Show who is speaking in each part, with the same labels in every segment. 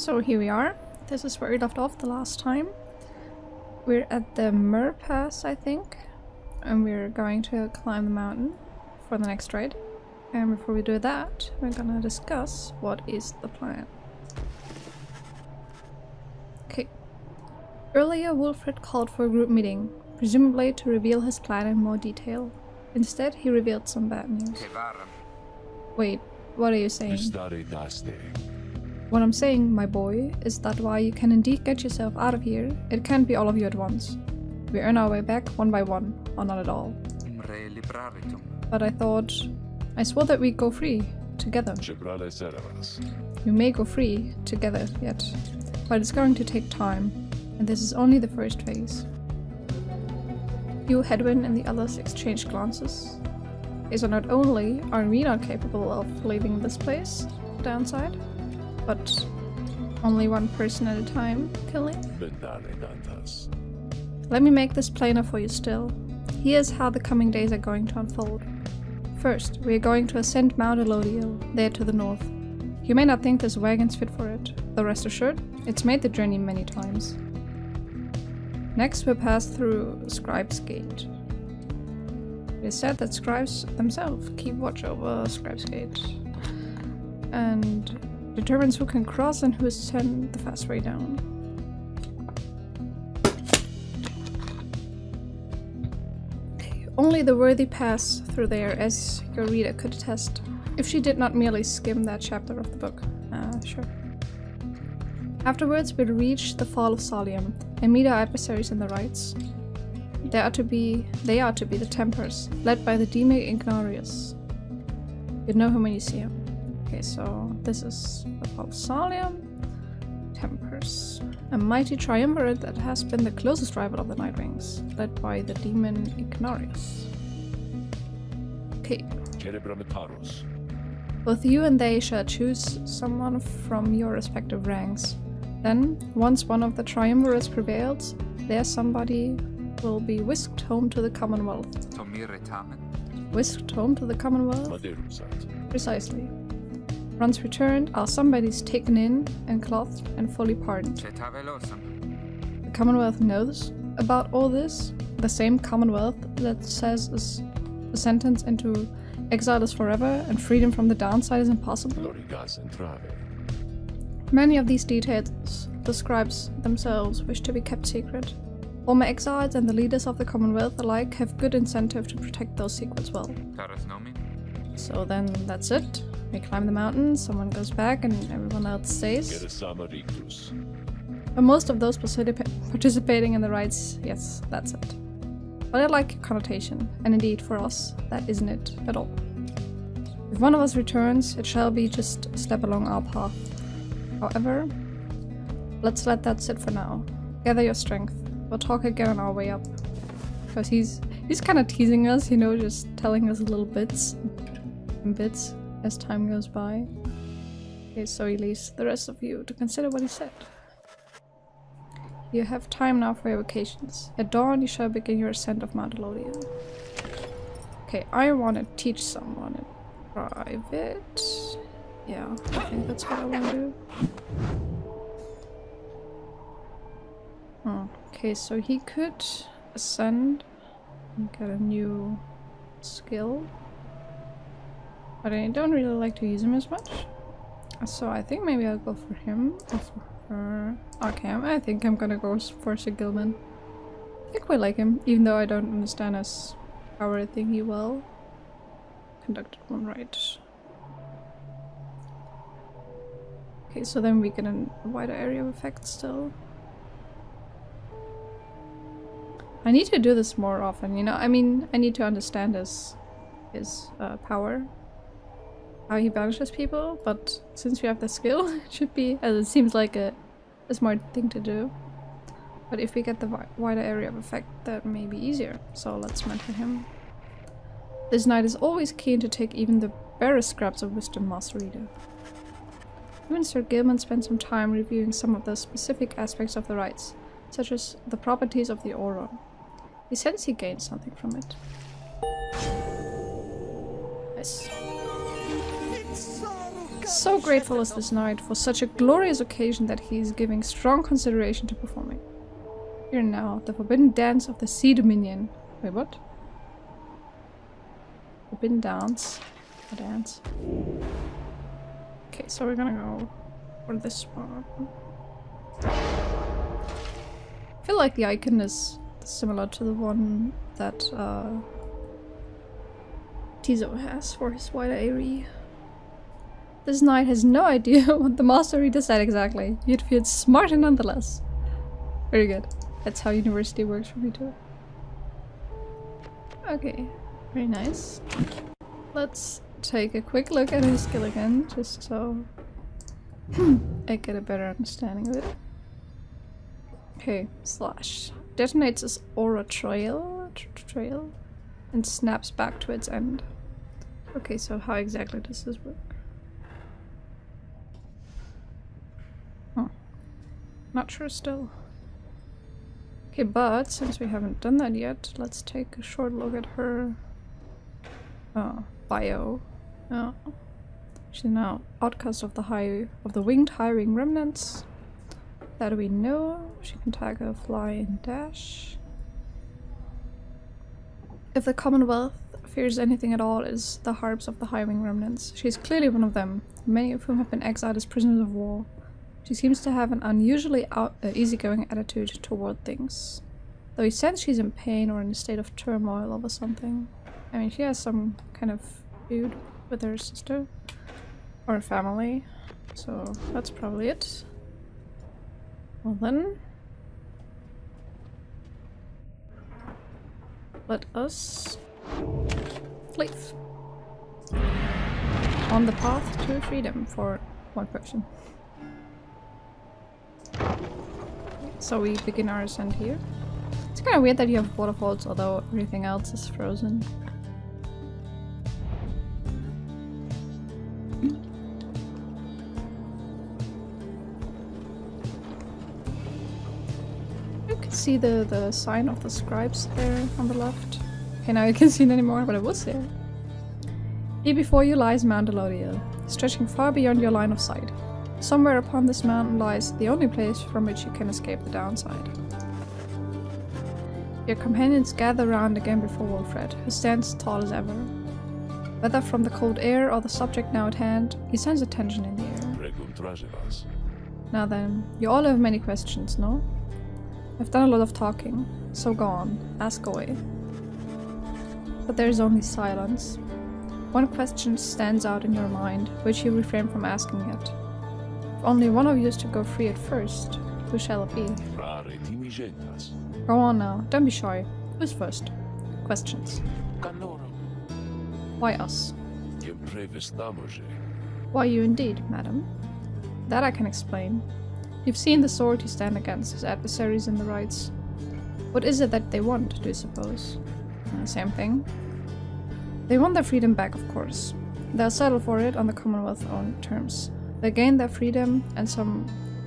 Speaker 1: So here we are. This is where we left off the last time. We're at the Myr Pass, I think. And we're going to climb the mountain for the next raid. And before we do that, we're gonna discuss what is the plan. Okay. Earlier, Wilfred called for a group meeting, presumably to reveal his plan in more detail. Instead, he revealed some bad news. Wait, what are you saying? What I'm saying, my boy, is that while you can indeed get yourself out of here, it can't be all of you at once. We earn our way back one by one, or not at all. But I swore that we'd go free, together. We may go free, together, yet. But it's going to take time, and this is only the first phase. You, Hedwyn, and the others exchanged glances. So not only are we not capable of leaving this place, downside, but only one person at a time killing. Let me make this plainer for you still. Here's how the coming days are going to unfold. First, we are going to ascend Mount Alodiel, there to the north. You may not think this wagon's fit for it, though rest assured, it's made the journey many times. Next, we'll pass through Scribe's Gate. It is said that scribes themselves keep watch over Scribe's Gate, and determines who can cross and who is sent the fast way down. Only the worthy pass through there, as your reader could attest, if she did not merely skim that chapter of the book. Sure. Afterwards, we'll reach the Fall of Solium and meet our adversaries in the rites. They are to be the Tempers, led by the demon Ignorius. You'd know him when you see him. Okay, so this is the Fall of Solium. Tempers. A mighty triumvirate that has been the closest rival of the Nightwings, led by the demon Ignorius. Okay. Both you and they shall choose someone from your respective ranks. Then, once one of the triumvirates prevails, there somebody will be whisked home to the Commonwealth. Whisked home to the Commonwealth? Precisely. Once returned, our somebody's taken in and clothed and fully pardoned. The Commonwealth knows about all this, the same Commonwealth that says a sentence into exile is forever and freedom from the downside is impossible. Many of these details the scribes themselves wish to be kept secret. Former exiles and the leaders of the Commonwealth alike have good incentive to protect those secrets well. So then that's it. We climb the mountain, someone goes back, and everyone else stays. But most of those participating in the rites, yes, that's it. But I like connotation, and indeed for us, that isn't it at all. If one of us returns, it shall be just a step along our path. However, let's let that sit for now. Gather your strength. We'll talk again on our way up. Because he's kind of teasing us, you know, just telling us little bits and bits as time goes by. Okay, so he leaves the rest of you to consider what he said. You have time now for your vacations. At dawn you shall begin your ascent of Mount Alodiel. Okay, I want to teach someone in private. Yeah, I think that's what I want to do. Okay, so he could ascend and get a new skill. But I don't really like to use him as much. So I think maybe I'll go for him or for her. Okay, I think I'm gonna go for Sir Gilman. I quite like him, even though I don't understand his power thingy well. Conducted one right. Okay, so then we get a wider area of effect still. I need to do this more often, you know? I mean, I need to understand his power. How he banishes people, but since we have the skill, it should be, as it seems like a smart thing to do. But if we get the wider area of effect, that may be easier, so let's mentor him. This knight is always keen to take even the barest scraps of wisdom, Master Reader. Even Sir Gilman spent some time reviewing some of the specific aspects of the rites, such as the properties of the aura. He sensed he gained something from it. Nice. So grateful is this knight for such a glorious occasion that he is giving strong consideration to performing. Here now, the forbidden dance of the Sea Dominion. Wait, what? Forbidden dance. A dance. Okay, so we're gonna go for this spot. I feel like the icon is similar to the one that Tizo has for his wider ARE. This knight has no idea what the master reader said exactly, yet feels smarter nonetheless. Very good. That's how university works for me too. Okay, very nice. Let's take a quick look at his skill again, just so I get a better understanding of it. Okay, slash. Detonates his aura trail and snaps back to its end. Okay, so how exactly does this work? Not sure still. Okay, but since we haven't done that yet, let's take a short look at her bio. She's now outcast of the winged high-wing remnants. That we know. She can tagger, fly, and dash. If the Commonwealth fears anything at all, is the harps of the high-wing remnants. She is clearly one of them, many of whom have been exiled as prisoners of war. She seems to have an unusually easygoing attitude toward things. Though you sense she's in pain or in a state of turmoil over something. I mean, she has some kind of feud with her sister. Or her family. So that's probably it. Well then. Let us leave. On the path to freedom for one person. So we begin our ascent here. It's kind of weird that you have waterfalls, although everything else is frozen. You can see the sign of the scribes there on the left. Okay, now you can't see it anymore, but it was there. Here before you lies Mount Alodiel, stretching far beyond your line of sight. Somewhere upon this mountain lies the only place from which you can escape the downside. Your companions gather round again before Wolfred, who stands tall as ever. Whether from the cold air or the subject now at hand, he sends a tension in the air. Now then, you all have many questions, no? I've done a lot of talking, so go on, ask away. But there is only silence. One question stands out in your mind, which you refrain from asking yet. If only one of you is to go free at first, who shall it be? Go on now, don't be shy. Who's first? Questions. Why us? Why you indeed, madam? That I can explain. You've seen the sword he stand against his adversaries in the rights. What is it that they want, do you suppose? Same thing. They want their freedom back, of course. They'll settle for it on the Commonwealth's own terms. They gain their freedom and some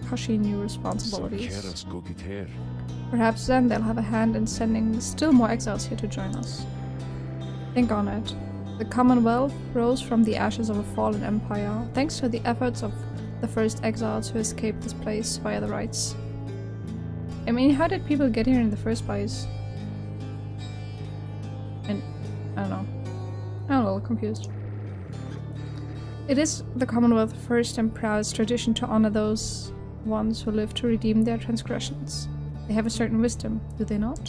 Speaker 1: cushy new responsibilities. Perhaps then they'll have a hand in sending still more exiles here to join us. Think on it. The Commonwealth rose from the ashes of a fallen empire, thanks to the efforts of the first exiles who escaped this place via the rights. I mean, how did people get here in the first place? And I don't know. I'm a little confused. It is the Commonwealth's first and proudest tradition to honor those ones who live to redeem their transgressions. They have a certain wisdom, do they not?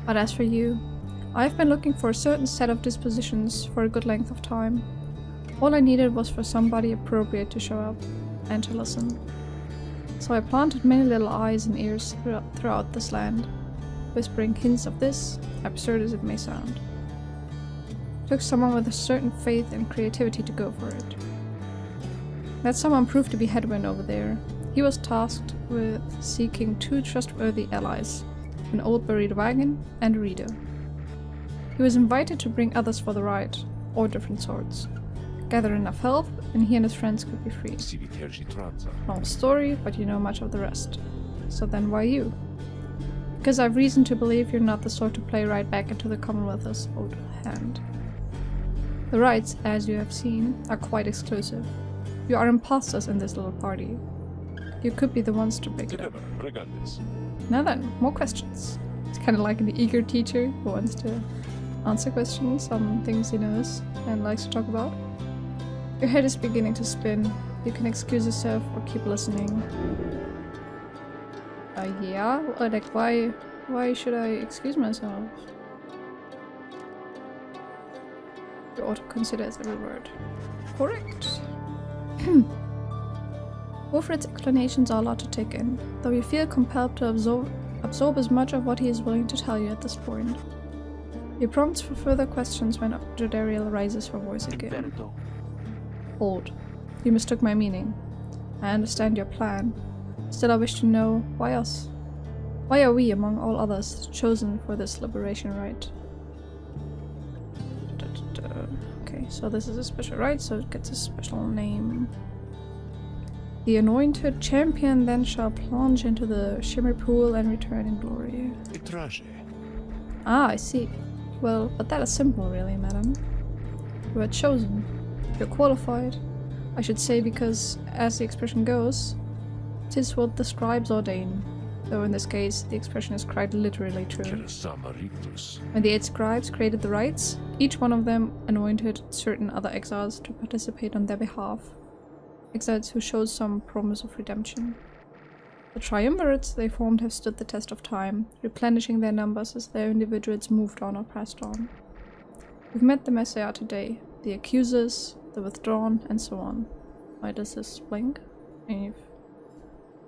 Speaker 1: But as for you, I've been looking for a certain set of dispositions for a good length of time. All I needed was for somebody appropriate to show up and to listen. So I planted many little eyes and ears throughout this land, whispering hints of this, absurd as it may sound. Took someone with a certain faith and creativity to go for it. That someone proved to be Headwind over there. He was tasked with seeking two trustworthy allies, an old buried wagon and a reader. He was invited to bring others for the ride, or different sorts. Gather enough help, and he and his friends could be free. Long story, but you know much of the rest. So then why you? Because I've reason to believe you're not the sort to play right back into the Commonwealth's old hand. The rites, as you have seen, are quite exclusive. You are imposters in this little party. You could be the ones to break it up. Now then, more questions. It's kind of like an eager teacher who wants to answer questions on things he knows and likes to talk about. Your head is beginning to spin. You can excuse yourself or keep listening. Yeah? Like, why should I excuse myself? You ought to consider every word. Correct. Wilfred's explanations are a lot to take in, though you feel compelled to absorb as much of what he is willing to tell you at this point. He prompts for further questions when Jodariel raises her voice again. Hold. You mistook my meaning. I understand your plan. Still I wish to know, why us? Why are we, among all others, chosen for this liberation rite? Okay, so this is a special rite, so it gets a special name. The anointed champion then shall plunge into the shimmer pool and return in glory. Ah, I see. Well, but that is simple, really, madam. You are chosen. You're qualified. I should say because, as the expression goes, 'tis what the scribes ordain. Though in this case, the expression is quite literally true. When the 8 scribes created the rites, each one of them anointed certain other exiles to participate on their behalf. Exiles who showed some promise of redemption. The triumvirates they formed have stood the test of time, replenishing their numbers as their individuals moved on or passed on. We've met them as they are today, the accusers, the withdrawn, and so on. Why does this blink? I've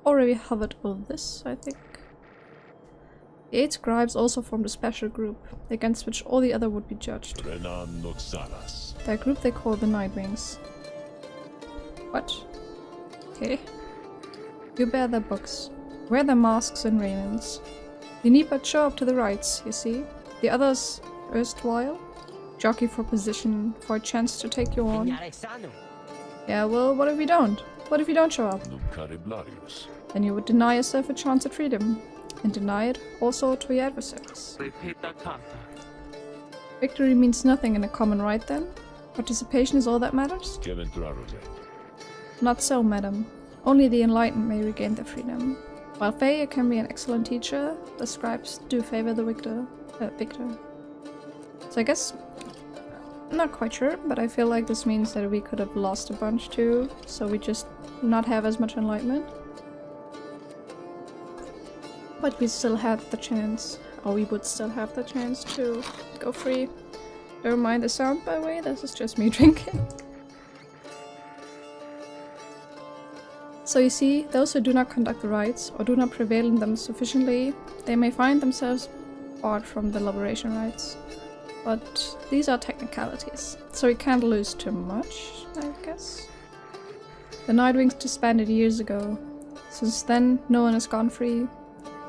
Speaker 1: already hovered over this, I think. The 8 scribes also formed a special group, against which all the other would be judged. Their group they call the Nightwings. What? Okay. You bear their books, wear their masks and raiments. You need but show up to the rites, you see. The others, erstwhile, jockey for position, for a chance to take you on. Yeah, well, what if we don't? What if you don't show up? Then you would deny yourself a chance at freedom, and deny it also to your adversaries. Victory means nothing in a common right then? Participation is all that matters? Not so, madam. Only the enlightened may regain their freedom. While Faye can be an excellent teacher, the scribes do favor the victor. So I guess, I'm not quite sure, but I feel like this means that we could have lost a bunch too, so we just not have as much enlightenment. But we still had the chance, or we would still have the chance to go free. Don't mind the sound, by the way, this is just me drinking. So you see, those who do not conduct the rites, or do not prevail in them sufficiently, they may find themselves barred from the liberation rites. But these are technicalities, so we can't lose too much, I guess. The Nightwings disbanded years ago. Since then, no one has gone free.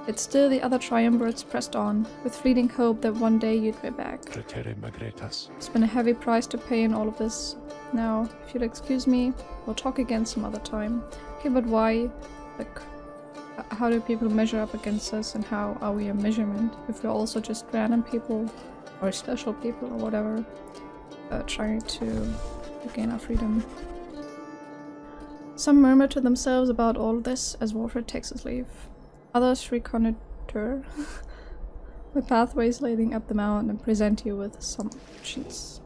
Speaker 1: Yet still the other triumvirates pressed on, with fleeting hope that one day you'd be back. It's been a heavy price to pay in all of this. Now, if you'll excuse me, we'll talk again some other time. Okay, but why? Like, how do people measure up against us, and how are we a measurement if we're also just random people, or special people, or whatever, trying to regain our freedom? Some murmur to themselves about all this as Wilfred takes his leave. Others reconnoiter the pathways leading up the mountain and present you with some options.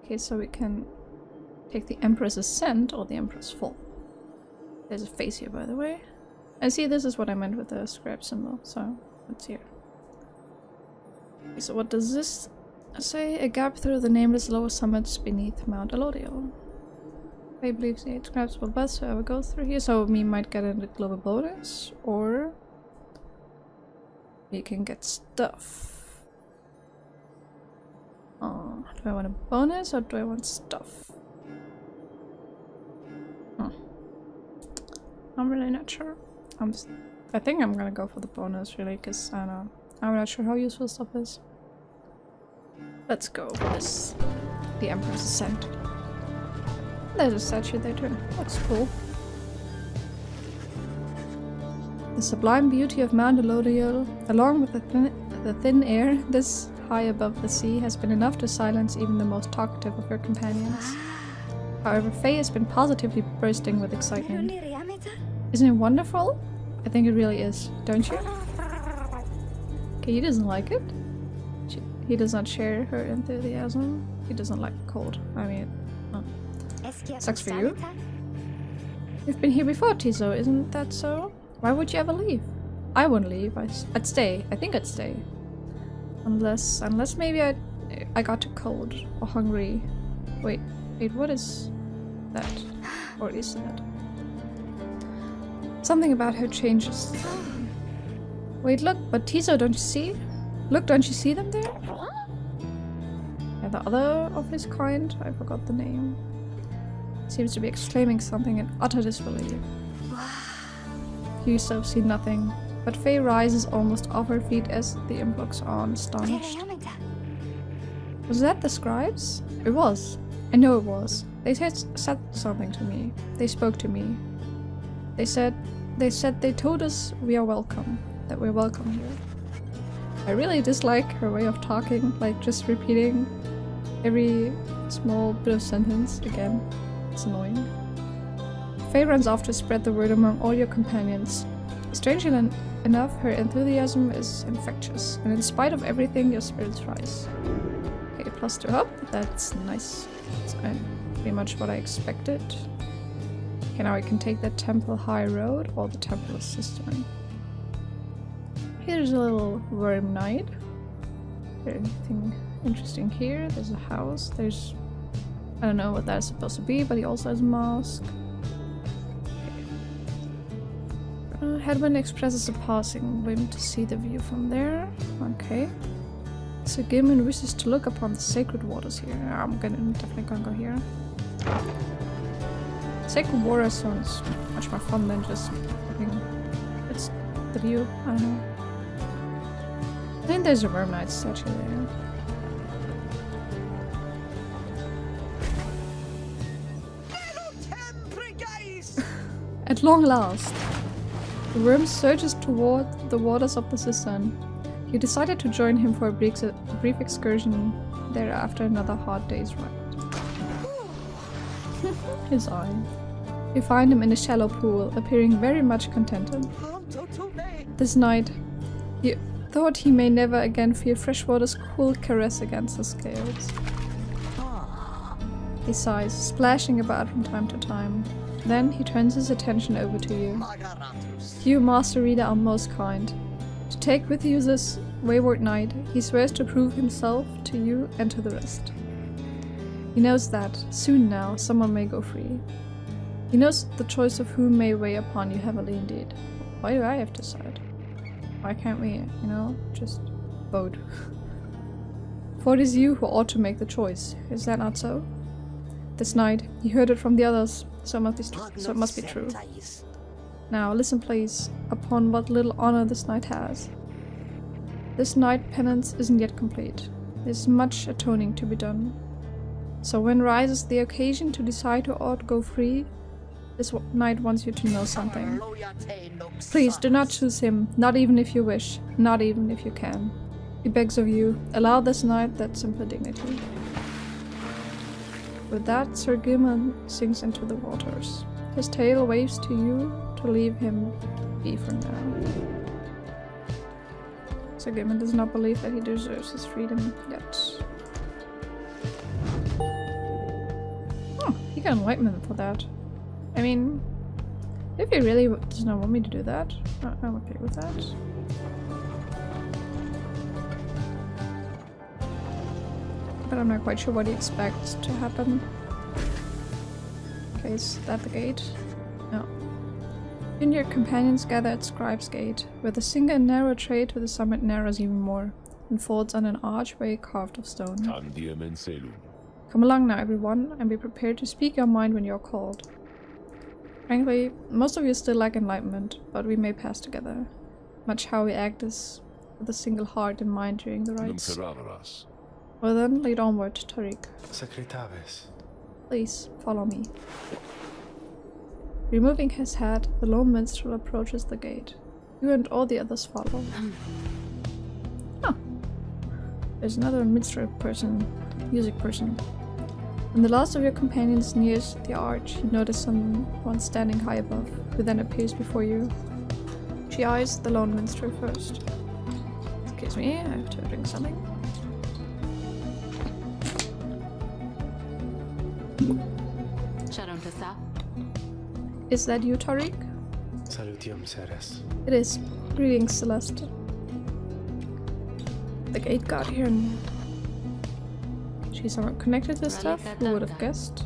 Speaker 1: Okay, so we can take the Emperor's Ascent or the Emperor's Fall. There's a face here, by the way. And see, this is what I meant with the scribe symbol, so it's here. Okay, so what does this say? A gap through the nameless lower summits beneath Mount Alodiel. I believe the 8 scribes will bust whoever goes through here, so we might get a global bonus, or we can get stuff. Do I want a bonus or do I want stuff? I'm really not sure. I think I'm gonna go for the bonus, really, because I don't know. I'm not sure how useful stuff is. Let's go with this. The Emperor's Ascent. There's a statue there too. Looks cool. The sublime beauty of Mount Alodiel, along with the thin air this high above the sea has been enough to silence even the most talkative of her companions. However, Faye has been positively bursting with excitement. Isn't it wonderful? I think it really is, don't you? Okay, he doesn't like it. He does not share her enthusiasm. He doesn't like the cold. I mean, sucks for you. You've been here before, Tiso, isn't that so? Why would you ever leave? I wouldn't leave. I'd stay. I think I'd stay. Unless maybe I got too cold or hungry. Wait, what is that? Or is that? Something about her changes. Wait, look, but Tiso, don't you see? Look, don't you see them there? And the other of his kind, I forgot the name, seems to be exclaiming something in utter disbelief. You yourself see nothing, but Faye rises almost off her feet as the imp looks on, astonished. Was that the scribes? It was. I know it was. They said something to me. They spoke to me. They told us we are welcome. That we're welcome here. I really dislike her way of talking, like just repeating every small bit of sentence again. It's annoying. Faye runs off to spread the word among all your companions. Strangely enough, her enthusiasm is infectious, and in spite of everything, your spirits rise. Okay, +2 up. That's nice. That's pretty much what I expected. Okay, now I can take the Temple High Road or the Temple Cistern. Here's a little worm knight. Is there anything interesting here? There's a house. There's... I don't know what that's supposed to be, but he also has a mask. Okay. Headwind expresses a passing whim to see the view from there. Okay. So Gimmin wishes to look upon the sacred waters here. I'm definitely gonna go here. Sacred water sounds much more fun than just looking at the view. I don't know. I think there's a worm knight statue there. At long last, the worm surges toward the waters of the cistern. You decided to join him for a brief excursion there after another hard day's ride. His eye. You find him in a shallow pool, appearing very much contented. This night, you thought he may never again feel freshwater's cool caress against his scales. He sighs, splashing about from time to time. Then he turns his attention over to you. You, Master Reader, are most kind. To take with you this wayward knight, he swears to prove himself to you and to the rest. He knows that, soon now, someone may go free. He knows the choice of whom may weigh upon you heavily indeed. Why do I have to decide? Why can't we, just vote? For it is you who ought to make the choice, is that not so? This night, you heard it from the others, so it must be true. Now, listen please, upon what little honor this knight has. This knight penance isn't yet complete. There's much atoning to be done. So when rises the occasion to decide who ought to go free, this knight wants you to know something. Please do not choose him, not even if you wish, not even if you can. He begs of you, allow this knight that simple dignity. With that, Sir Gimmin sinks into the waters. His tail waves to you to leave him be for now. Sir Gimmin does not believe that he deserves his freedom yet. Oh, he got enlightenment for that. I mean, if he really does not want me to do that, I'm okay with that. But I'm not quite sure what he expects to happen. Okay, is that the gate? No. You and your companions gather at Scribe's Gate, where the single and narrow tray to the summit narrows even more, and folds on an archway carved of stone. Come along now, everyone, and be prepared to speak your mind when you're called. Frankly, most of you still lack enlightenment, but we may pass together. Much how we act is with a single heart and mind during the rites. Well then, lead onward, Tariq. Please, follow me. Removing his hat, the lone minstrel approaches the gate. You and all the others follow. Huh. There's another minstrel person, music person. When the last of your companions nears the arch, you notice someone standing high above, who then appears before you. She eyes the lone minstrel first. Excuse me, I have to drink something. Is that you, Tariq?
Speaker 2: Salutium, Ceres.
Speaker 1: It is. Greetings, Celeste. The gate guard here. She's someone connected to stuff? Who would have guessed?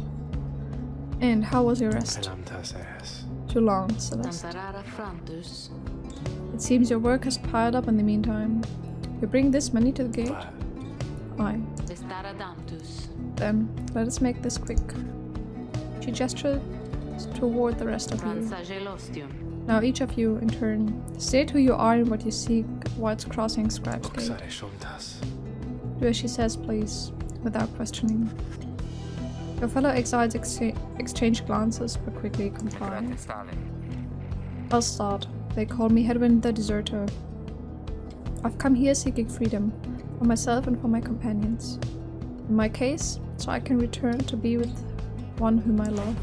Speaker 1: And how was your rest? Too long, Celeste. It seems your work has piled up in the meantime. You bring this many to the gate? Aye. Then, let us make this quick. She gestured toward the rest of you. Now each of you, in turn, state who you are and what you seek whilst crossing Scribe's Gate. Do as she says, please, without questioning. Your fellow exiles exchange glances, but quickly comply. I'll start. They call me Hedwyn the Deserter. I've come here seeking freedom, for myself and for my companions. In my case, so I can return to be with one whom I love.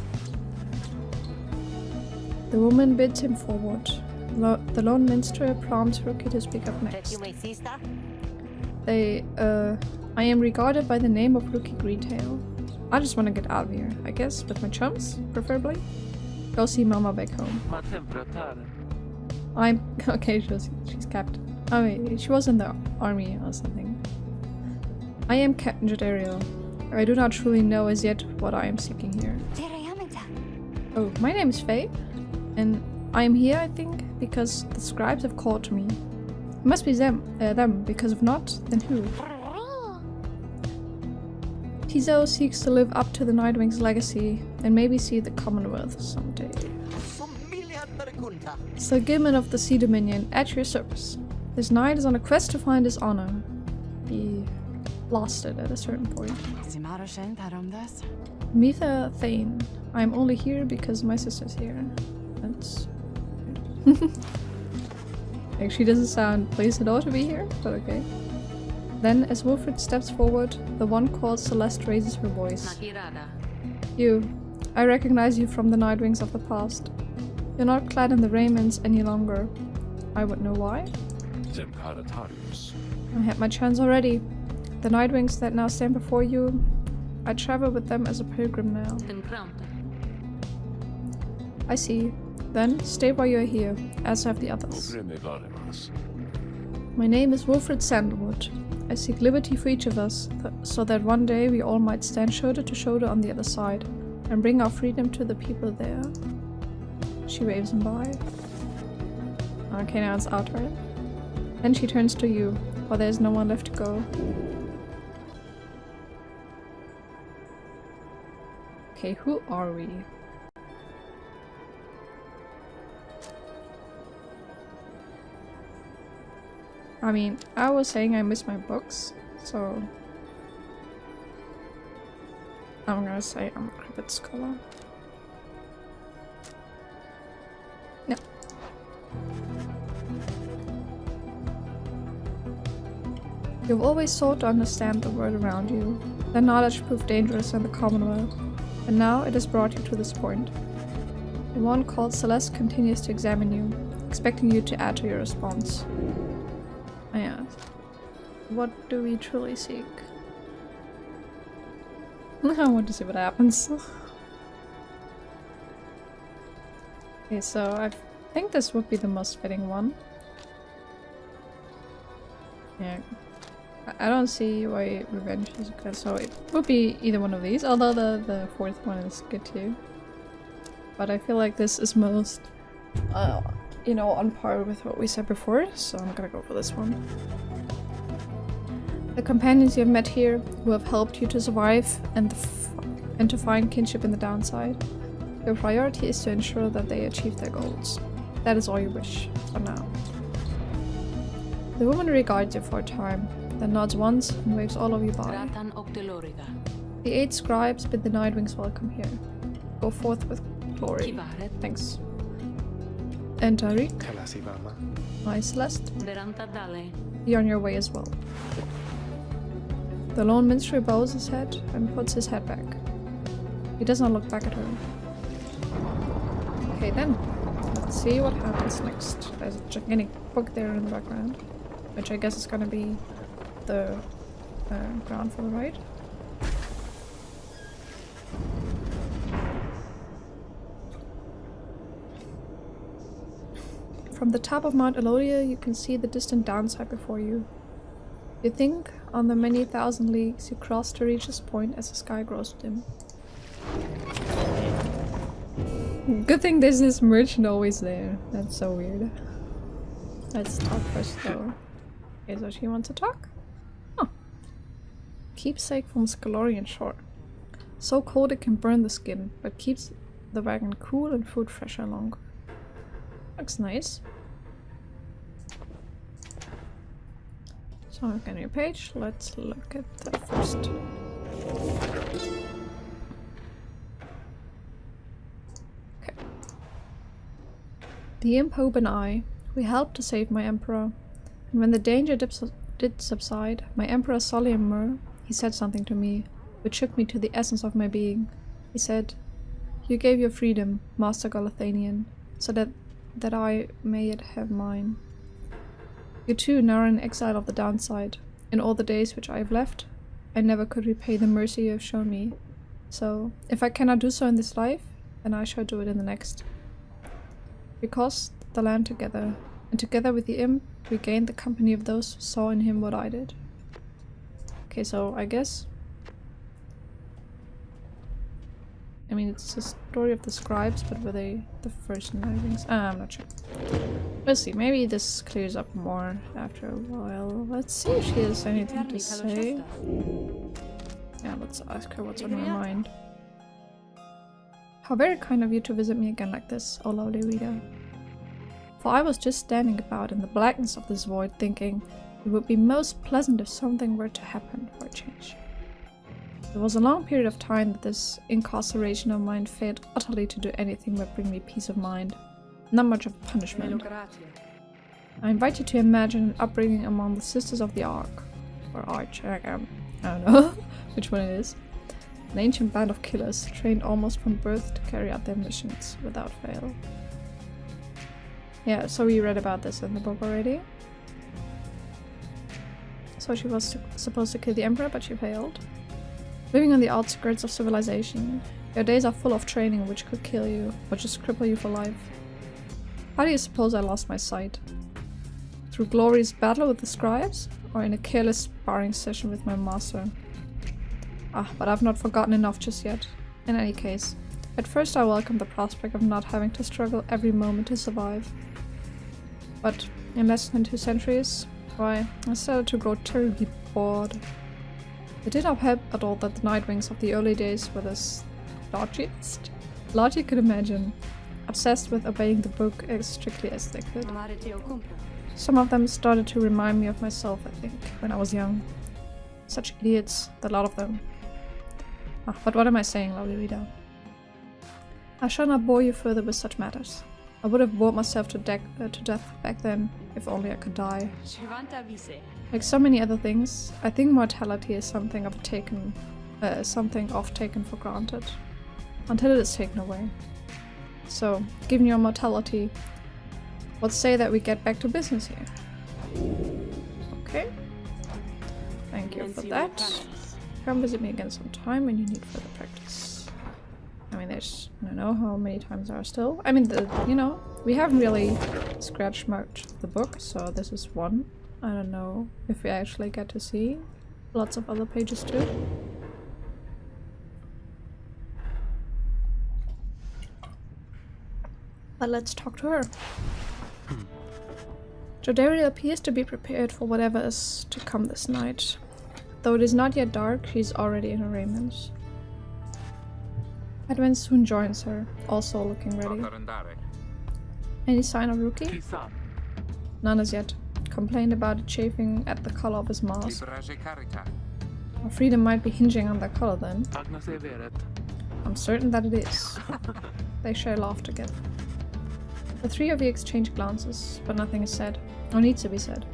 Speaker 1: The woman bids him forward. The lone minstrel prompts Rookie to speak up next. I am regarded by the name of Rookie Greentail. I just want to get out of here, I guess, with my chums, preferably. Go see Mama back home. Okay, she's captain. Oh wait, she was in the army or something. I am Captain Jadariel. I do not truly know as yet what I am seeking here. Oh, my name is Faye, and I am here, I think, because the scribes have called to me. It must be them, because if not, then who? Tizo seeks to live up to the Nightwing's legacy, and maybe see the Commonwealth someday. Sir Gilman of the Sea Dominion, at your service. This knight is on a quest to find his honor. He lost it at a certain point. Mitha Thane. I am only here because my sister's here. That's... Actually doesn't sound pleased at all to be here, but okay. Then, as Wilfred steps forward, the one called Celeste raises her voice. You. I recognize you from the Nightwings of the past. You're not clad in the raiments any longer. I would know why. I had my chance already. The Nightwings that now stand before you, I travel with them as a pilgrim now. I see. Then, stay while you're here, as have the others. My name is Wilfred Sandalwood. I seek liberty for each of us, so that one day we all might stand shoulder to shoulder on the other side, and bring our freedom to the people there. She waves him by. Okay, now it's our turn. Then she turns to you, for there's no one left to go. Okay, who are we? I mean, I was saying I miss my books, so I'm gonna say I'm a Cryptid Scholar. No. You've always sought to understand the world around you. That knowledge proved dangerous in the Commonwealth, and now it has brought you to this point. The one called Celeste continues to examine you, expecting you to add to your response. I ask, what do we truly seek? I want to see what happens. Okay, so I think this would be the most fitting one. Yeah. I don't see why revenge is good, so it would be either one of these, although the fourth one is good too. But I feel like this is most, you know, on par with what we said before, so I'm gonna go for this one. The companions you have met here, who have helped you to survive and to find kinship in the downside. Your priority is to ensure that they achieve their goals. That is all you wish, for now. The woman regards you for a time, then nods once and waves all of you by. The 8 scribes bid the Nightwings welcome here. Go forth with glory. Thanks. And Tariq. Hi, Celeste. Be on your way as well. The lone minstrel bows his head and puts his head back. He does not look back at her. Okay then, let's see what happens next. There's a gigantic book there in the background, which I guess is gonna be the ground for the ride. From the top of Mount Alodiel, you can see the distant downside before you. You think on the many thousand leagues you cross to reach this point as the sky grows dim. Good thing there's this merchant always there. That's so weird. Let's talk first though. Okay, so she wants to talk? Huh. Keepsake from Scalorian shore. So cold it can burn the skin, but keeps the wagon cool and food fresher longer. Looks nice. So look on your page. Let's look at that first. Okay. The imp Hope and I, we helped to save my emperor, and when the danger did subside, my emperor Solimur, he said something to me, which shook me to the essence of my being. He said, "You gave your freedom, Master Galathanian, so that I may yet have mine. You too now are in exile of the downside. In all the days which I have left, I never could repay the mercy you have shown me. So, if I cannot do so in this life, then I shall do it in the next. We crossed the land together, and together with the imp, we gained the company of those who saw in him what I did." Okay, so I guess... I mean, it's a story of the scribes, but were they the first Nightwings? I'm not sure. We'll see. Maybe this clears up more after a while. Let's see if she has anything to say. Yeah, let's ask her what's on her mind. How very kind of you to visit me again like this, O lovely reader. For I was just standing about in the blackness of this void, thinking it would be most pleasant if something were to happen for a change. There was a long period of time that this incarceration of mine failed utterly to do anything but bring me peace of mind. Not much of punishment. I invite you to imagine an upbringing among the Sisters of the Ark. Or Arch, I don't know which one it is. An ancient band of killers, trained almost from birth to carry out their missions without fail. Yeah, so we read about this in the book already. So she was supposed to kill the Emperor, but she failed. Living on the outskirts of civilization, your days are full of training which could kill you, or just cripple you for life. How do you suppose I lost my sight? Through glorious battle with the scribes, or in a careless sparring session with my master? Ah, but I've not forgotten enough just yet. In any case, at first I welcomed the prospect of not having to struggle every moment to survive. But in less than 2 centuries, why, I started to grow terribly bored. It did not help at all that the Nightwings of the early days were the stodgiest lot you could imagine, obsessed with obeying the book as strictly as they could. Some of them started to remind me of myself, I think, when I was young. Such idiots, the lot of them. Ah, but what am I saying, lovely reader? I shall not bore you further with such matters. I would have bored myself to death back then, if only I could die. Like so many other things, I think mortality is something oft taken for granted, until it is taken away. So, given your mortality, let's say that we get back to business here. Okay. Thank you for that. Come visit me again sometime when you need further practice. I mean, there's, I don't know how many times there are still. I mean, you know, we haven't really scratched much of the book, so this is one. I don't know if we actually get to see lots of other pages too. But let's talk to her. Jodariel appears to be prepared for whatever is to come this night. Though it is not yet dark, she is already in her raiment. Edwin soon joins her, also looking ready. Any sign of Rookie? None as yet. Complained about it chafing at the color of his mask. Our freedom might be hinging on that color then. I'm certain that it is. They share laugh together. The three of you exchange glances, but nothing is said, or needs to be said.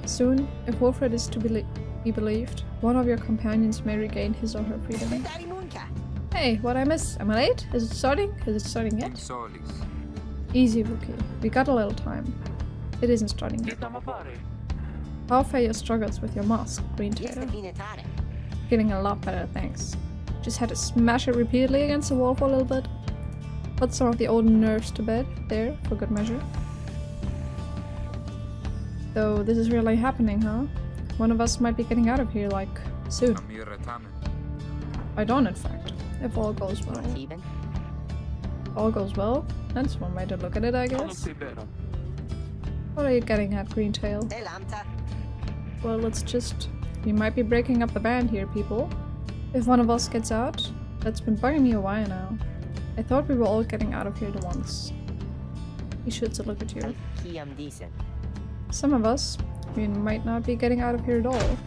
Speaker 1: Soon, if Wolfred is to He believed. One of your companions may regain his or her freedom. Hey, what I miss? Am I late? Is it starting? Is it starting yet? Easy, Rookie. We got a little time. It isn't starting yet. How fare your struggles with your mask, Green Tail? Feeling a lot better, thanks. Just had to smash it repeatedly against the wall for a little bit. Put some of the old nerves to bed, there, for good measure. Though this is really happening, huh? One of us might be getting out of here, like, soon. By dawn, in fact, if all goes well. All goes well? That's one way to look at it, I guess. What are you getting at, Green Tail? Well, let's just... We might be breaking up the band here, people. If one of us gets out, that's been bugging me a while now. I thought we were all getting out of here at once. He shoots a look at you. Some of us, we might not be getting out of here at all.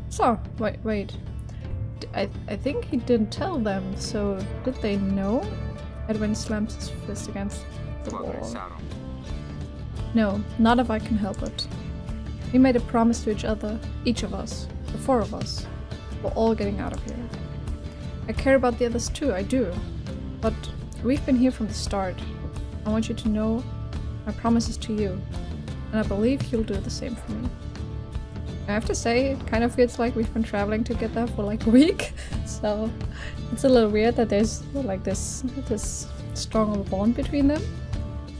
Speaker 1: So, wait. I think he didn't tell them, so did they know? Edwin slams his fist against the wall. No, not if I can help it. We made a promise to each other, each of us, the four of us. We're all getting out of here. I care about the others too, I do. But we've been here from the start. I want you to know my promise is to you. And I believe you'll do the same for me. I have to say, it kind of feels like we've been traveling together for like a week. So it's a little weird that there's like this strong of a bond between them.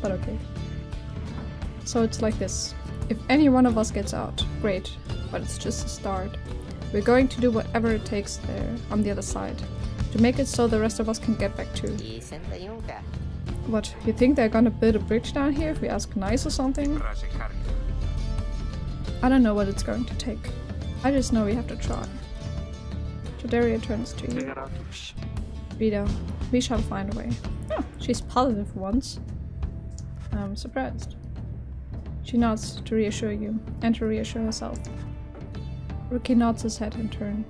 Speaker 1: But okay. So it's like this. If any one of us gets out, great. But it's just a start. We're going to do whatever it takes there, on the other side, to make it so the rest of us can get back too. What, you think they're gonna build a bridge down here if we ask nice or something? I don't know what it's going to take. I just know we have to try. Jaderia turns to you. Rita, we shall find a way. Oh, she's positive for once. I'm surprised. She nods to reassure you, and to reassure herself. Rookie nods his head in turn.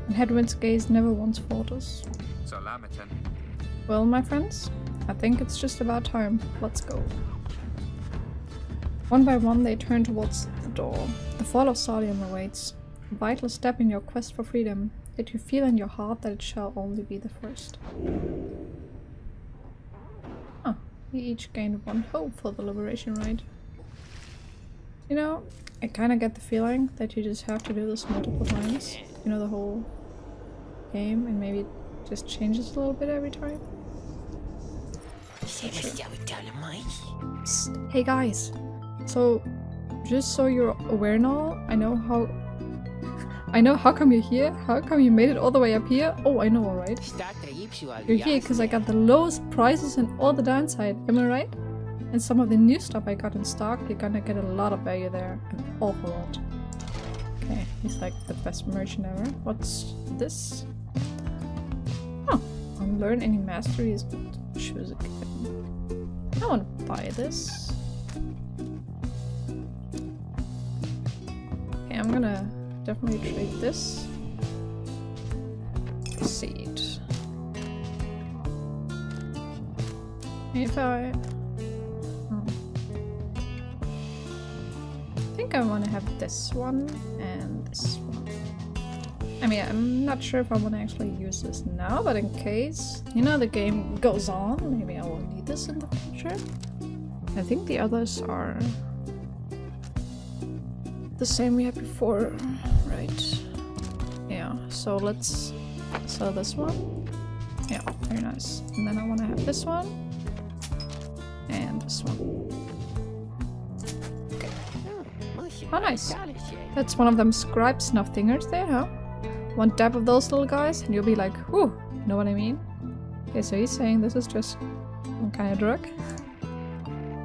Speaker 1: And Hedwin's gaze never once falters. Well, my friends, I think it's just about time. Let's go. One by one they turn towards the door. The fall of Sodium awaits. A vital step in your quest for freedom, yet you feel in your heart that it shall only be the first. Oh, we each gained one hope for the liberation rite. You know, I kinda get the feeling that you just have to do this multiple times. You know, the whole game, and maybe it just changes a little bit every time. So sure. Psst. Hey guys! So, just so you're aware now, I know how come you're here? How come you made it all the way up here? Oh, I know, alright. You're here because I got the lowest prices in all the downside, am I right? And some of the new stuff I got in stock, you're gonna get a lot of value there. An awful lot. Okay, he's like the best merchant ever. What's this? Oh, unlearn any mastery is good. Choose a kitten. I want to buy this. Okay, I'm gonna definitely trade this. Seed. If I think I want to have this one and this one. I mean, I'm not sure if I want to actually use this now, but in case, you know, the game goes on, maybe I will need this in the future. I think the others are the same we had before, right? Yeah, so let's sell this one. Yeah, very nice. And then I want to have this one and this one. How nice. That's one of them scribe snuff thingers there, huh? One dab of those little guys and you'll be like, whew, you know what I mean? Okay, so he's saying this is just some kind of drug.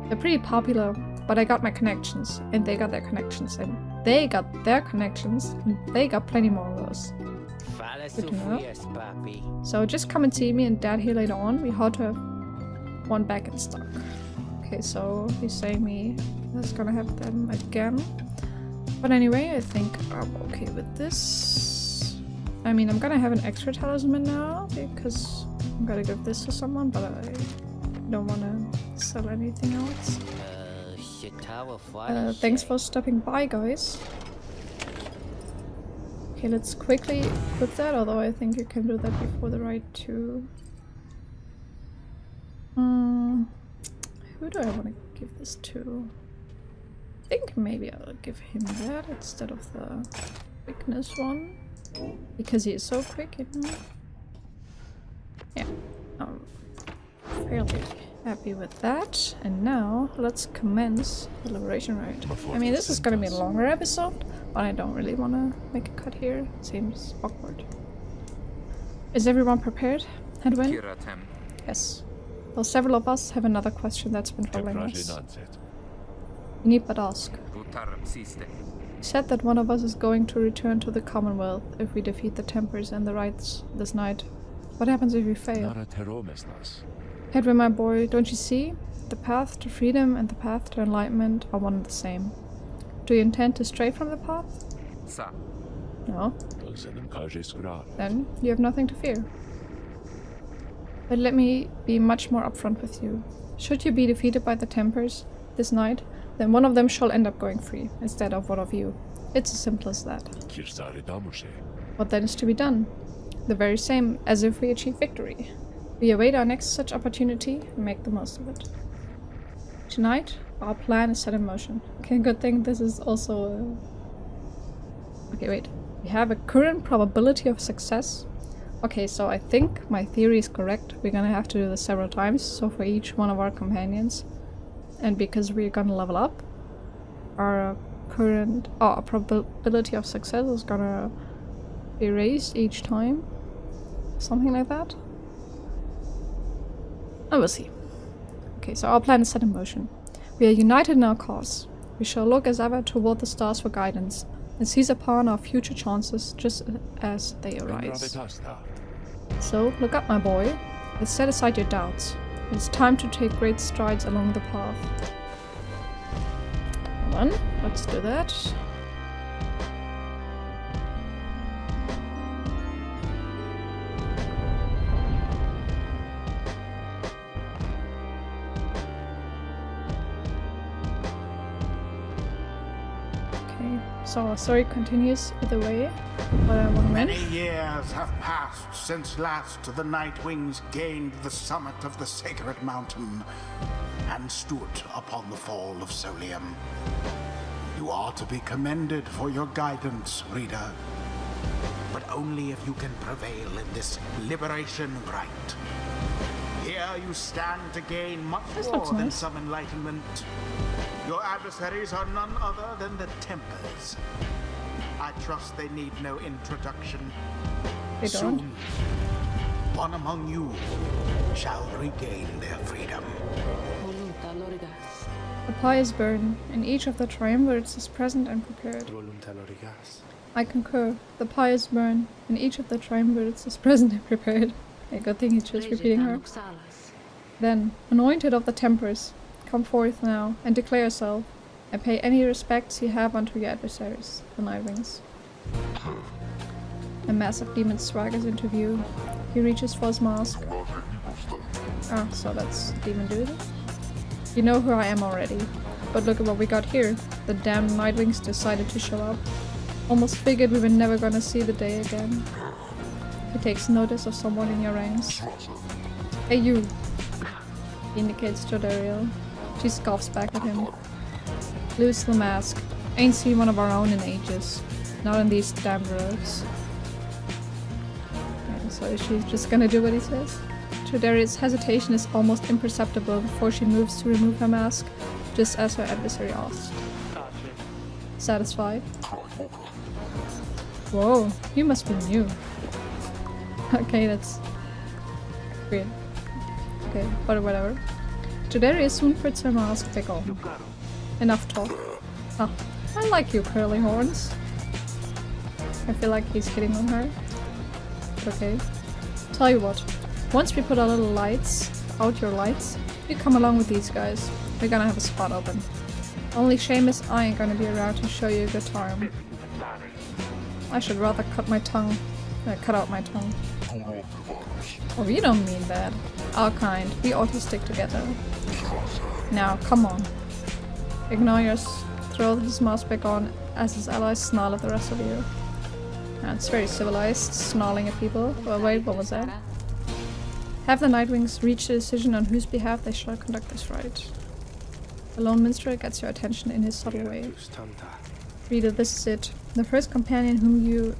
Speaker 1: They're pretty popular, but I got my connections, and they got their connections, and they got their connections, and they got plenty more of those. Good to know. So just come and see me and Dad here later on. We hope to have one back in stock. Okay, so he's saying me is gonna have them again. But anyway, I think I'm okay with this. I mean, I'm gonna have an extra talisman now because I'm gonna give this to someone, but I don't want to sell anything else. Thanks for stopping by, guys. Okay, let's quickly equip that, although I think you can do that before the ride too. Who do I want to give this to? I think maybe I'll give him that instead of the quickness one. Because he is so quick, you know? Yeah, I'm fairly happy with that. And now, let's commence the Liberation Ride. I mean, this is gonna be a longer episode, but I don't really want to make a cut here. Seems awkward. Is everyone prepared, Hedwin? Yes. Well, several of us have another question that's been troubling us. You need but ask. You said that one of us is going to return to the Commonwealth if we defeat the Tempers and the Rites this night. What happens if we fail? Hedwin, my boy, don't you see? The path to freedom and the path to enlightenment are one and the same. Do you intend to stray from the path? No. Then you have nothing to fear. But let me be much more upfront with you. Should you be defeated by the Tempers this night, then one of them shall end up going free, instead of one of you. It's as simple as that. What then is to be done? The very same as if we achieve victory. We await our next such opportunity and make the most of it. Tonight, our plan is set in motion. Okay, good thing this is also Okay, wait. We have a current probability of success. Okay, so I think my theory is correct. We're gonna have to do this several times, so for each one of our companions. And because we're gonna level up, our current our probability of success is gonna be raised each time. Something like that. I will see. Okay, so our plan is set in motion. We are united in our cause. We shall look as ever toward the stars for guidance, and seize upon our future chances just as they arise. So, look up, my boy. Let's set aside your doubts. It's time to take great strides along the path. Hold on, let's do that. So our story continues either way, but I want to
Speaker 3: Many years have passed since last the Nightwings gained the summit of the sacred mountain and stood upon the fall of Solium. You are to be commended for your guidance, reader, but only if you can prevail in this liberation rite. Here you stand to gain much more than some enlightenment. Your adversaries are none other than the Tempers. I trust they need no introduction.
Speaker 1: They don't.
Speaker 3: Soon, one among you shall regain their freedom.
Speaker 1: The pyres burn, and each of the triumvirates is present and prepared. I concur. The pyres burn, and each of the triumvirates is present and prepared. A good thing he's just repeating her. Then, anointed of the Tempers, come forth now, and declare yourself, and pay any respects you have unto your adversaries, the Nightwings. A massive demon swaggers into view. He reaches for his mask. Ah, so that's demon dude. You know who I am already, but look at what we got here. The damn Nightwings decided to show up. Almost figured we were never gonna see the day again. He takes notice of someone in your ranks. Hey you! He indicates to Alodiel. She scoffs back at him. Lose the mask. Ain't seen one of our own in ages. Not in these damn roads. Okay, so she's just gonna do what he says. Alodiel's hesitation is almost imperceptible before she moves to remove her mask, just as her adversary asked. Satisfied? Whoa, you must be new. Okay, that's weird. Okay, but whatever. Alodiel soon puts her mask back on. Enough talk. Ah, I like you, curly horns. I feel like he's hitting on her. But okay. Tell you what, once we put our little lights, out your lights, you come along with these guys. We're gonna have a spot open. Only shame is I ain't gonna be around to show you a good time. I should rather cut my tongue. Cut out my tongue. Oh, you don't mean that. Our kind, we ought to stick together. Now, come on. throws his mask back on as his allies snarl at the rest of you. It's very civilized, snarling at people. Well, wait, what was that? Have the Nightwings reach a decision on whose behalf they shall conduct this rite. The lone minstrel gets your attention in his subtle way. Reader, this is it. The first companion whom you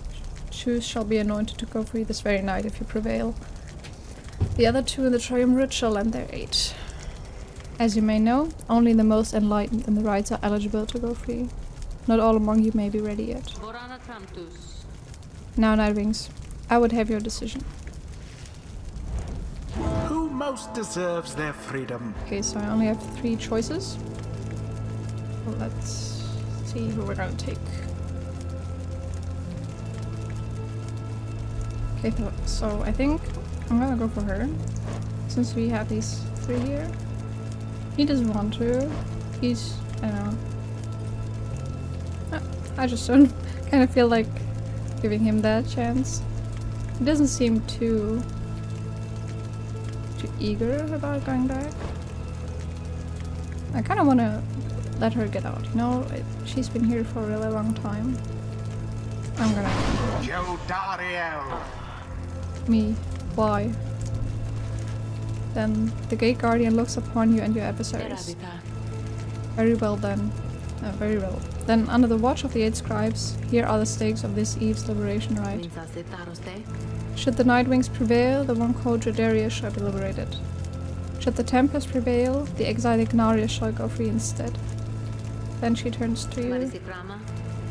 Speaker 1: choose shall be anointed to go free this very night if you prevail. The other two in the triumvirate shall lend their aid. As you may know, only the most enlightened in the rites are eligible to go free. Not all among you may be ready yet. Now, Nightwings, I would have your decision.
Speaker 3: Who most deserves their freedom?
Speaker 1: Okay, so I only have 3 choices. Well, let's see who we're gonna take. Okay, so I think I'm gonna go for her. Since we have these 3 here. He doesn't want to. He's, I don't know. I just don't kind of feel like giving him that chance. He doesn't seem too eager about going back. I kind of want to let her get out, you know? She's been here for a really long time. I'm gonna...
Speaker 3: Alodiel!
Speaker 1: Me. Why? Then the Gate Guardian looks upon you and your adversaries. Very well then. Very well. Then, under the watch of the 8 scribes, here are the stakes of this eve's liberation rite. Should the Nightwings prevail, the one called Darius shall be liberated. Should the Tempest prevail, the exiled Ignarius shall go free instead. Then she turns to you.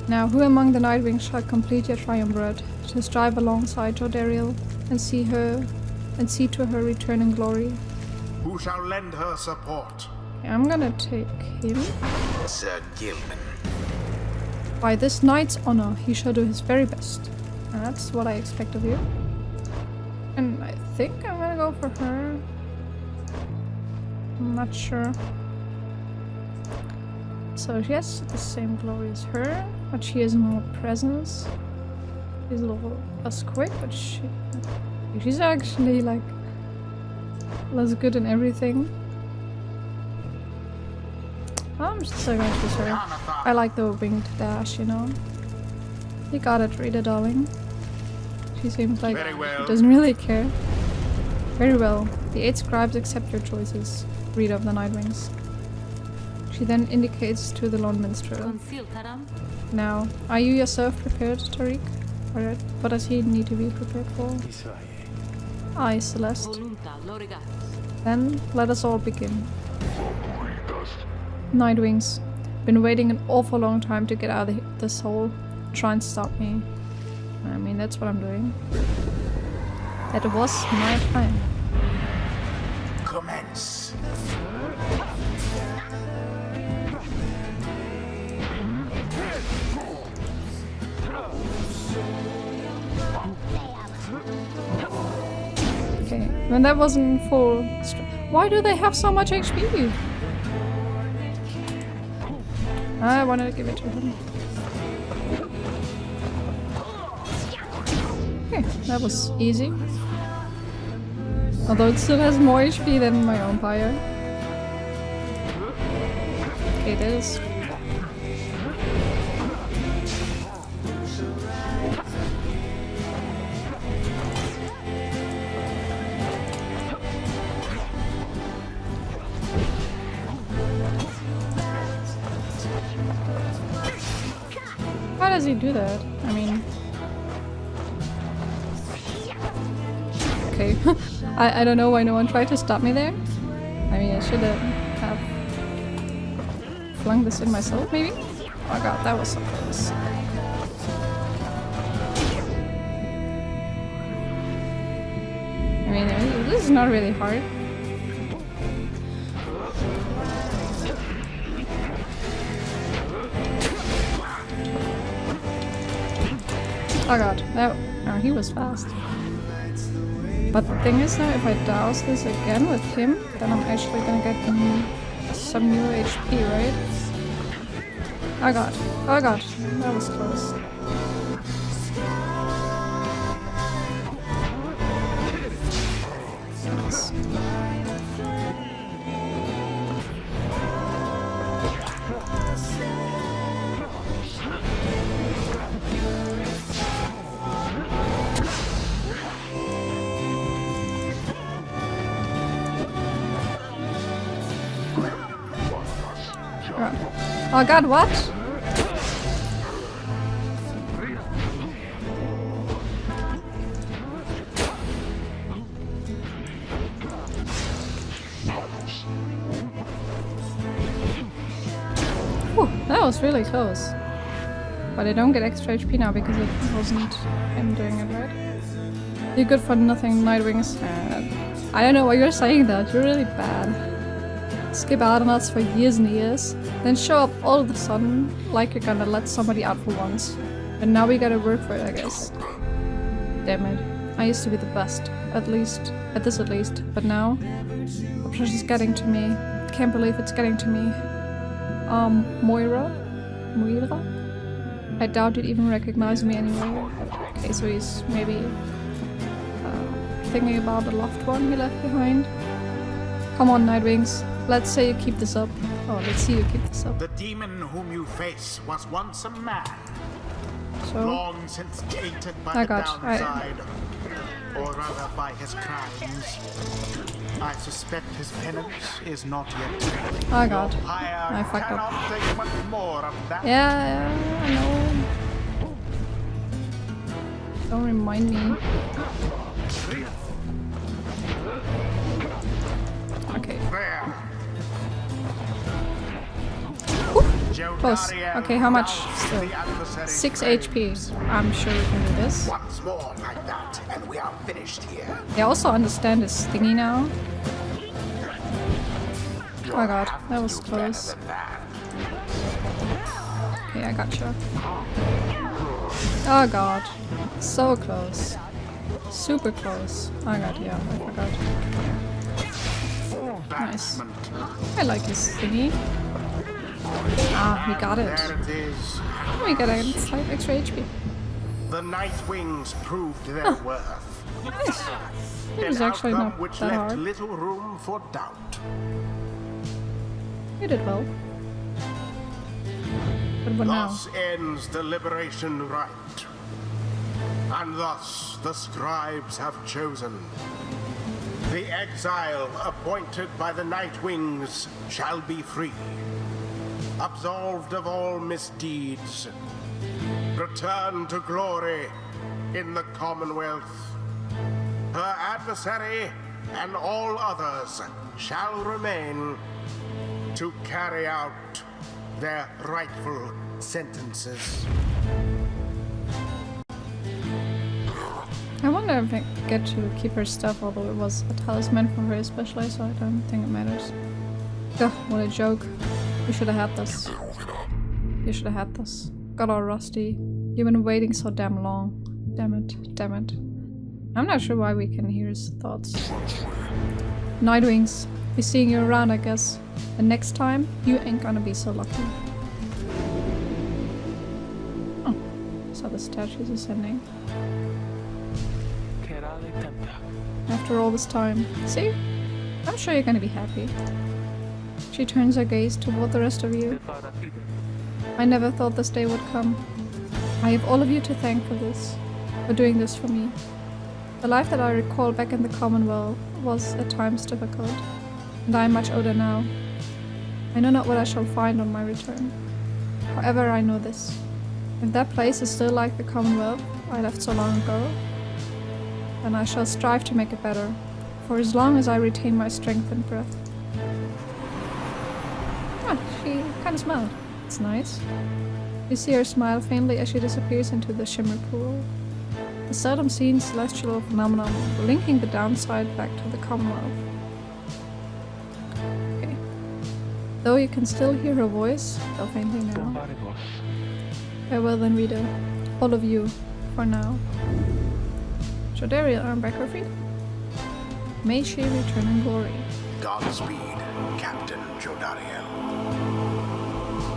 Speaker 1: Now, who among the Nightwings shall complete your triumvirate, to strive alongside Jodariel, and see to her return in glory?
Speaker 3: Who shall lend her support?
Speaker 1: I'm gonna take him.
Speaker 3: Sir Gilman.
Speaker 1: By this knight's honor, he shall do his very best. And that's what I expect of you. And I think I'm gonna go for her. I'm not sure. So she has the same glory as her, but she has more presence. She's a little less quick, but she's actually like less good in everything. I'm still going to choose her. I like the winged dash, you know. You got it, Rita, darling. She seems like she doesn't really care. Very well. The 8 scribes accept your choices, Rita of the Nightwings. She then indicates to the lone minstrel. Now, are you yourself prepared, Tariq? Or what does he need to be prepared for? Aye, Celeste. Then, let us all begin. Nightwings, been waiting an awful long time to get out of this hole. Try and stop me. I mean, that's what I'm doing. That was my plan.
Speaker 3: Commence.
Speaker 1: Okay, when that wasn't full. Why do they have so much HP? I wanted to give it to him. Okay, that was easy. Although it still has more HP than my own Pyre. Okay, it is. How does he do that? I mean... Okay. I don't know why no one tried to stop me there. I mean, I should have flung this in myself, maybe? Oh god, that was so close. I mean, this is not really hard. Oh god, oh, he was fast. But the thing is now, if I douse this again with him, then I'm actually gonna get some new HP, right? Oh god, that was close. Nice. Oh god, what? Whew, that was really close. But I don't get extra HP now because it wasn't him doing it, right? You're good for nothing, Nightwings. I don't know why you're saying that. You're really bad. Skip out on us for years and years, then show up all of a sudden like you're gonna let somebody out for once. And now we gotta work for it, I guess. Damn it. I used to be the best. At least. At this at least. But now, the pressure's getting to me. Can't believe it's getting to me. Moira? I doubt you'd even recognize me anyway. Okay, so he's maybe thinking about the loved one he left behind. Come on, Nightwings. Let's say you keep this up. Oh, let's see you keep this up.
Speaker 3: The demon whom you face was once a man.
Speaker 1: So,
Speaker 3: Long since tainted by the downside. Or rather by his crimes. I suspect his penance is not yet.
Speaker 1: Oh god. I fucked up.
Speaker 3: Take much more of that.
Speaker 1: Yeah, I know. Don't remind me. Okay.
Speaker 3: There.
Speaker 1: Close. Okay, how much? Still. 6 HP. I'm sure we can do this.
Speaker 3: Once more like that, and we are finished here.
Speaker 1: I also understand this thingy now. Oh god, that was close. Okay, I gotcha. Oh god. So close. Super close. Oh god, yeah, I forgot. Nice. I like this thingy. Ah, we got it. We got a slight extra HP.
Speaker 3: The Nightwings proved their worth.
Speaker 1: Nice. It was actually not
Speaker 3: which
Speaker 1: that
Speaker 3: left
Speaker 1: hard.
Speaker 3: little room for doubt.
Speaker 1: You did well. But what now?
Speaker 3: Thus ends the liberation rite. And thus the scribes have chosen. The exile appointed by the Nightwings shall be free. Absolved of all misdeeds. Return to glory in the Commonwealth. Her adversary and all others shall remain to carry out their rightful sentences.
Speaker 1: I wonder if I get to keep her stuff, although it was a talisman for her especially, so I don't think it matters. Ugh, what a joke. You should have had this. You should have had this. Got all rusty. You've been waiting so damn long. Damn it, damn it. I'm not sure why we can hear his thoughts. Nightwings, be seeing you around, I guess. And next time, you ain't gonna be so lucky. Oh, so the statue's ascending. After all this time. See? I'm sure you're gonna be happy. She turns her gaze toward the rest of you. I never thought this day would come. I have all of you to thank for this. For doing this for me. The life that I recall back in the Commonwealth was at times difficult. And I am much older now. I know not what I shall find on my return. However, I know this. If that place is still like the Commonwealth I left so long ago, then I shall strive to make it better, for as long as I retain my strength and breath. Ah, she kind of smiled. It's nice. You see her smile faintly as she disappears into the shimmer pool. A seldom seen celestial phenomenon linking the downside back to the Commonwealth. Okay. Though you can still hear her voice, though faintly now. Farewell then, reader. All of you, for now. Jodariel earned back her freedom. May she return in glory.
Speaker 3: Godspeed, Captain Jodariel.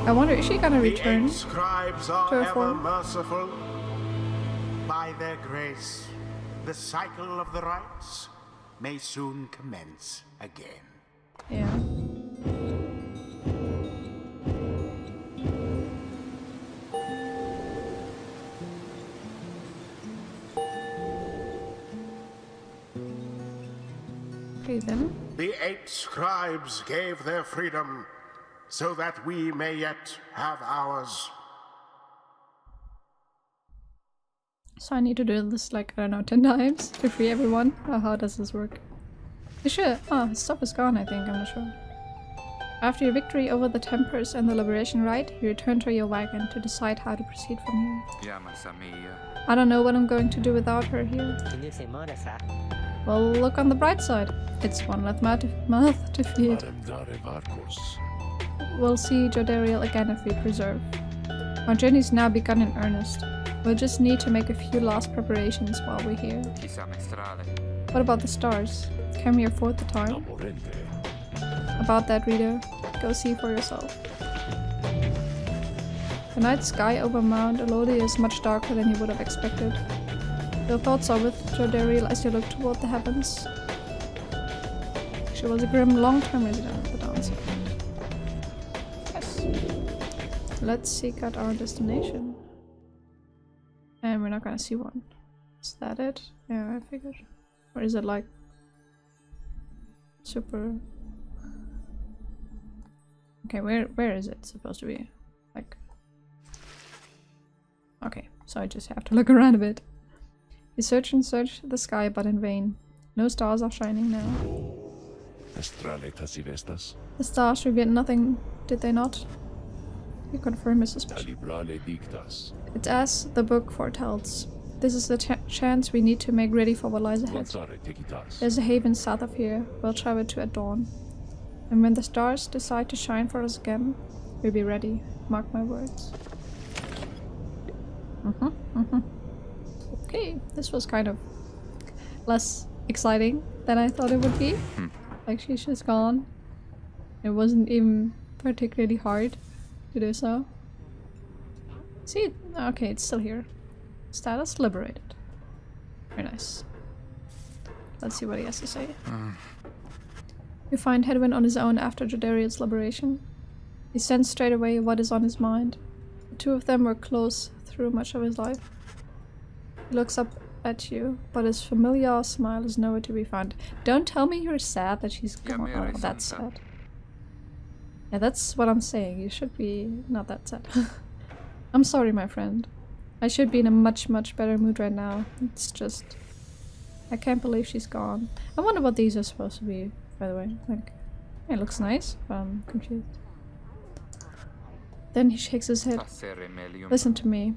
Speaker 1: I wonder, is she gonna return?
Speaker 3: The scribes are
Speaker 1: to her
Speaker 3: ever
Speaker 1: form?
Speaker 3: merciful. By their grace, the cycle of the rites may soon commence again.
Speaker 1: Yeah. Okay then.
Speaker 3: The 8 scribes gave their freedom, so that we may yet have ours.
Speaker 1: So I need to do this like, I don't know, 10 times to free everyone? Or how does this work? You should. Oh, his stuff is gone, I think, I'm not sure. After your victory over the Tempers and the Liberation Rite, you return to your wagon to decide how to proceed from here. I don't know what I'm going to do without her here. Well, look on the bright side. It's one less mouth to feed. We'll see Jodariel again if we preserve. Our journey's now begun in earnest. We'll just need to make a few last preparations while we're here. What about the stars? Can we afford the time? About that, reader, go see for yourself. The night sky over Mount Alodiel is much darker than you would have expected. Your thoughts are with Jodariel as you look toward the heavens. She was a grim long-term resident of the downside. Yes. Let's seek out our destination. And we're not gonna see one. Is that it? Yeah, I figured. Or is it like super... Okay, where is it supposed to be? Like... Okay, so I just have to look around a bit. You search and search the sky, but in vain. No stars are shining now. The stars revealed nothing, did they not? You confirm his suspicion. It's as the book foretells. This is the chance we need to make ready for what lies ahead. There's a haven south of here. We'll travel to at dawn. And when the stars decide to shine for us again, we'll be ready. Mark my words. Okay, this was kind of less exciting than I thought it would be. Like, she's just gone. It wasn't even particularly hard to do so. See? Okay, it's still here. Status liberated. Very nice. Let's see what he has to say. You find Hedwyn on his own after Jodariel's liberation. He sensed straight away what is on his mind. The two of them were close through much of his life. He looks up at you, but his familiar smile is nowhere to be found. Don't tell me you're sad that she's gone. Oh, that's sad. Yeah, that's what I'm saying. You should be not that sad. I'm sorry, my friend. I should be in a much better mood right now. It's just... I can't believe she's gone. I wonder what these are supposed to be, by the way. Like, it looks nice, but I'm confused. Then he shakes his head. Listen to me.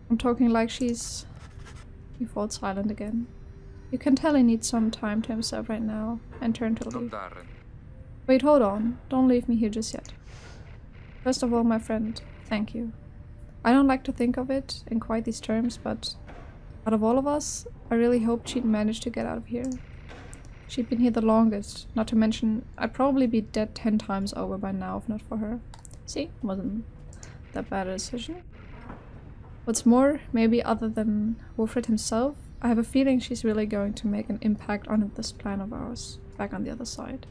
Speaker 1: I'm talking like she's... He falls silent again. You can tell he needs some time to himself right now, and turn to leave. Wait, hold on. Don't leave me here just yet. First of all, my friend, thank you. I don't like to think of it in quite these terms, but out of all of us, I really hoped she'd manage to get out of here. She'd been here the longest, not to mention I'd probably be dead 10 times over by now if not for her. See? Wasn't that bad a decision. What's more, maybe other than Wilfred himself, I have a feeling she's really going to make an impact on this plan of ours, back on the other side.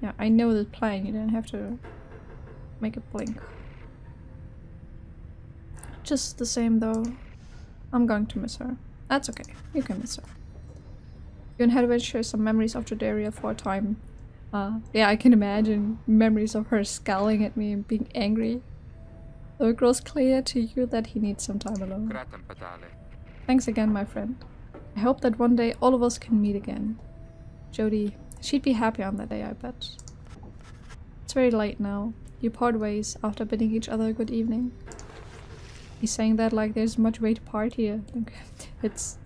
Speaker 1: Yeah, I know the plan, you didn't have to make it blink. Just the same though, I'm going to miss her. That's okay, you can miss her. You and Hedwig share some memories of Jodariel for a time. Yeah, I can imagine memories of her scowling at me and being angry. So it grows clear to you that he needs some time alone. Thanks again, my friend. I hope that one day all of us can meet again. Jodie, she'd be happy on that day, I bet. It's very late now. You part ways after bidding each other a good evening. He's saying that like there's much way to part here.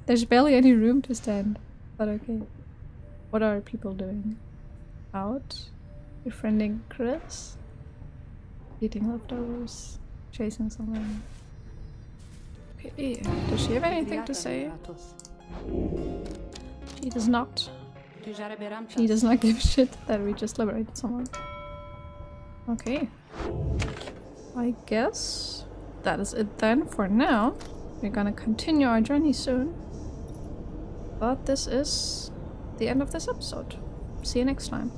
Speaker 1: There's barely any room to stand. But okay. What are people doing? Out? Befriending Chris? Eating leftovers? Chasing someone? Okay, does she have anything to say? She does not. She does not give a shit that we just liberated someone. Okay. I guess that is it then for now. We're gonna continue our journey soon. But this is the end of this episode. See you next time.